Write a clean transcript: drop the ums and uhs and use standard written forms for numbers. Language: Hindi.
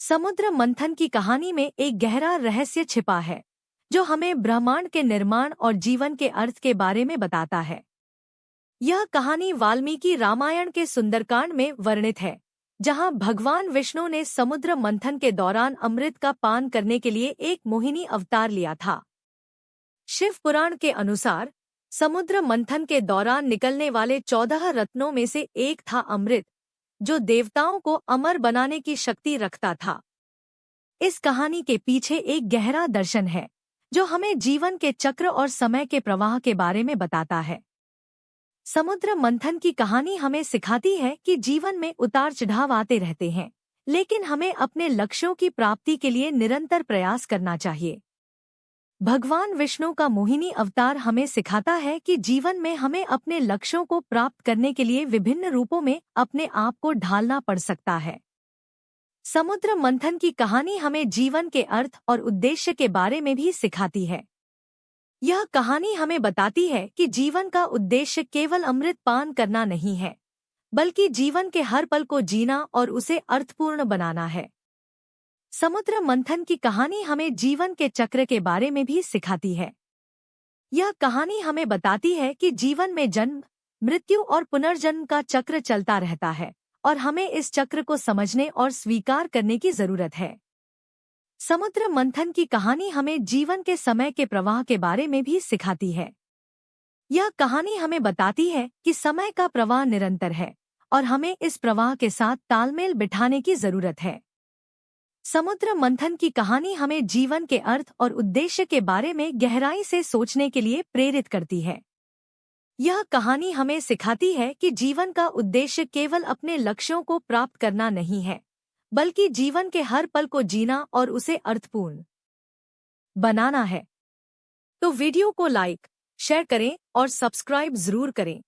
समुद्र मंथन की कहानी में एक गहरा रहस्य छिपा है जो हमें ब्रह्मांड के निर्माण और जीवन के अर्थ के बारे में बताता है। यह कहानी वाल्मीकि रामायण के सुंदरकांड में वर्णित है, जहां भगवान विष्णु ने समुद्र मंथन के दौरान अमृत का पान करने के लिए एक मोहिनी अवतार लिया था। शिव पुराण के अनुसार समुद्र मंथन के दौरान निकलने वाले 14 रत्नों में से एक था अमृत, जो देवताओं को अमर बनाने की शक्ति रखता था। इस कहानी के पीछे एक गहरा दर्शन है जो हमें जीवन के चक्र और समय के प्रवाह के बारे में बताता है। समुद्र मंथन की कहानी हमें सिखाती है कि जीवन में उतार चढ़ाव आते रहते हैं, लेकिन हमें अपने लक्ष्यों की प्राप्ति के लिए निरंतर प्रयास करना चाहिए। भगवान विष्णु का मोहिनी अवतार हमें सिखाता है कि जीवन में हमें अपने लक्ष्यों को प्राप्त करने के लिए विभिन्न रूपों में अपने आप को ढालना पड़ सकता है। समुद्र मंथन की कहानी हमें जीवन के अर्थ और उद्देश्य के बारे में भी सिखाती है। यह कहानी हमें बताती है कि जीवन का उद्देश्य केवल अमृत पान करना नहीं है, बल्कि जीवन के हर पल को जीना और उसे अर्थपूर्ण बनाना है। समुद्र मंथन की कहानी हमें जीवन के चक्र के बारे में भी सिखाती है। यह कहानी हमें बताती है कि जीवन में जन्म, मृत्यु और पुनर्जन्म का चक्र चलता रहता है और हमें इस चक्र को समझने और स्वीकार करने की जरूरत है। समुद्र मंथन की कहानी हमें जीवन के समय के प्रवाह के बारे में भी सिखाती है। यह कहानी हमें बताती है कि समय का प्रवाह निरंतर है और हमें इस प्रवाह के साथ तालमेल बिठाने की जरूरत है। समुद्र मंथन की कहानी हमें जीवन के अर्थ और उद्देश्य के बारे में गहराई से सोचने के लिए प्रेरित करती है। यह कहानी हमें सिखाती है कि जीवन का उद्देश्य केवल अपने लक्ष्यों को प्राप्त करना नहीं है, बल्कि जीवन के हर पल को जीना और उसे अर्थपूर्ण बनाना है। तो वीडियो को लाइक, शेयर करें और सब्सक्राइब जरूर करें।